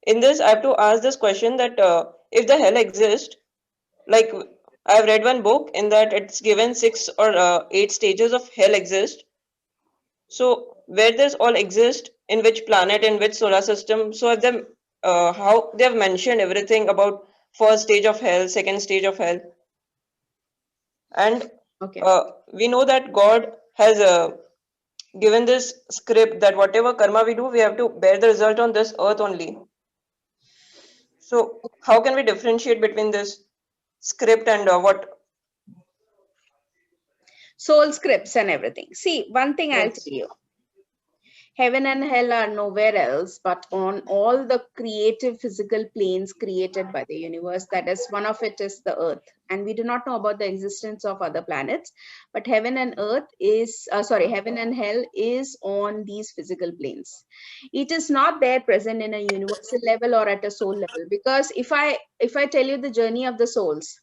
in this, I have to ask this question that if the hell exists, like I've read one book in that it's given 6 or 8 stages of hell exist. So where this all exist, in which planet, in which solar system? So if them, how they have mentioned everything about first stage of hell, second stage of hell, and Okay. we know that God has given this script that whatever karma we do, we have to bear the result on this earth only. So how can we differentiate between this script and what? Soul scripts and everything. See, one thing I'll tell Yes. you. Heaven and hell are nowhere else but on all the creative physical planes created by the universe. That is, one of it is the earth. And we do not know about the existence of other planets, but heaven and earth is, heaven and hell is on these physical planes. It is not there present in a universal level or at a soul level. Because if I tell you the journey of the souls,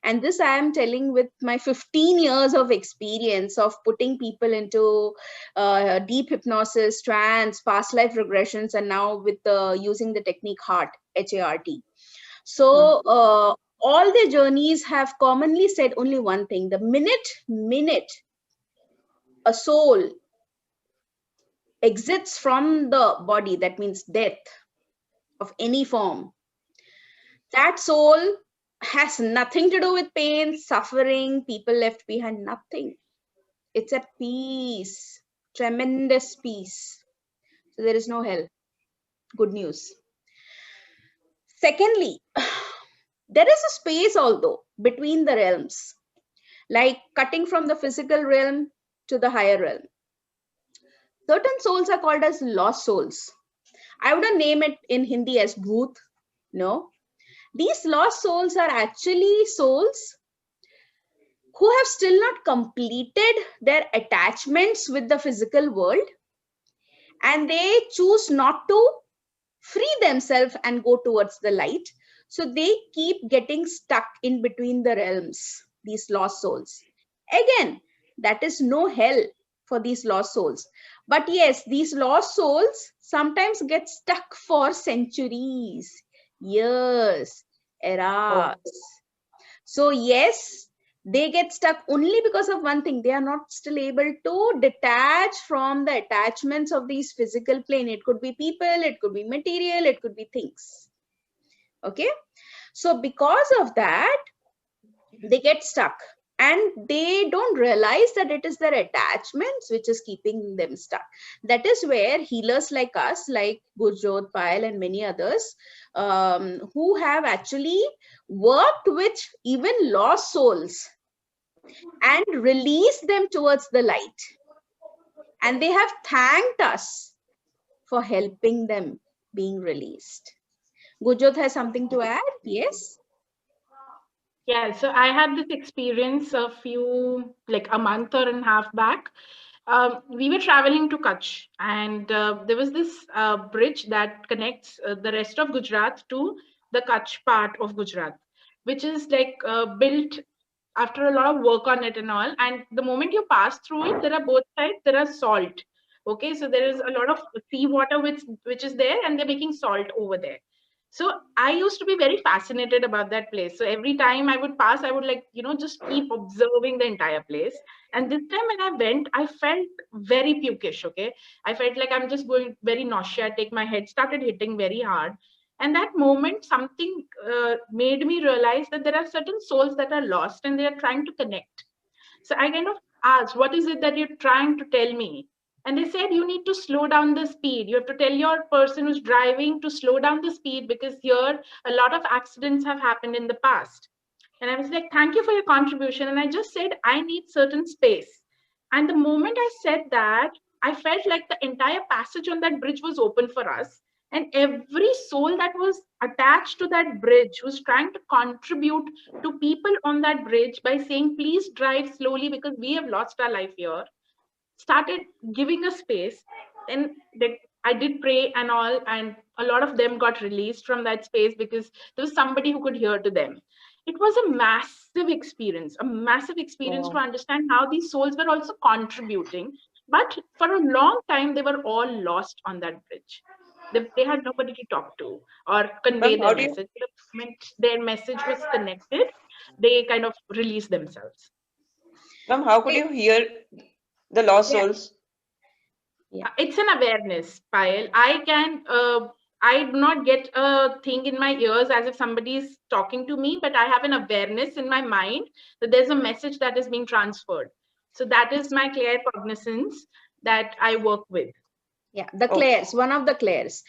and this I am telling with my 15 years of experience of putting people into deep hypnosis, trance, past life regressions, and now with using the technique HART, HART. So all their journeys have commonly said only one thing: the minute a soul exits from the body, that means death of any form, that soul has nothing to do with pain, suffering, people left behind, nothing. It's at peace, tremendous peace. So there is no hell. Good news. Secondly, there is a space, although, between the realms, like cutting from the physical realm to the higher realm. Certain souls are called as lost souls. I wouldn't name it in Hindi as bhoot. No. These lost souls are actually souls who have still not completed their attachments with the physical world, and they choose not to free themselves and go towards the light. So they keep getting stuck in between the realms, these lost souls. Again, that is no hell for these lost souls. But yes, these lost souls sometimes get stuck for centuries, years, Oh, eras. So yes, they get stuck only because of one thing: they are not still able to detach from the attachments of these physical plane. It could be people, it could be material, it could be things. Okay, so because of that, they get stuck, and they don't realize that it is their attachments which is keeping them stuck. That is where healers like us, like Gurjot, Payal, and many others, who have actually worked with even lost souls and released them towards the light, and they have thanked us for helping them being released. Gurjot has something to add. Yes. Yeah, so I had this experience like a month or and a half back. We were traveling to Kutch, and there was this bridge that connects the rest of Gujarat to the Kutch part of Gujarat, which is like built after a lot of work on it and all. And the moment you pass through it, there are both sides, there are salt. Okay, so there is a lot of sea water which is there, and they're making salt over there. So I used to be very fascinated about that place. So every time I would pass, I would like, just keep observing the entire place. And this time when I went, I felt very pukish. Okay. I felt like I'm just going very nauseatic. My head started hitting very hard. And that moment, something made me realize that there are certain souls that are lost and they are trying to connect. So I kind of asked, what is it that you're trying to tell me? And they said, you need to slow down the speed. You have to tell your person who's driving to slow down the speed because here a lot of accidents have happened in the past. And I was like, thank you for your contribution. And I just said, I need certain space. And the moment I said that, I felt like the entire passage on that bridge was open for us. And every soul that was attached to that bridge was trying to contribute to people on that bridge by saying, please drive slowly because we have lost our life here, started giving a space. Then I did pray and all, and a lot of them got released from that space because there was somebody who could hear to them. It was a massive experience to wow. understand how these souls were also contributing. But for a long time, they were all lost on that bridge. They had nobody to talk to or convey Ma'am, how their do you, message. The moment their message was connected, they kind of released themselves. ma'am, how could you hear the lost Yeah. souls? It's an awareness, Payal. I do not get a thing in my ears as if somebody is talking to me, but I have an awareness in my mind that there's a message that is being transferred. So that is my claircognizance that I work with. Yeah, the Okay. clairs, one of the clairs.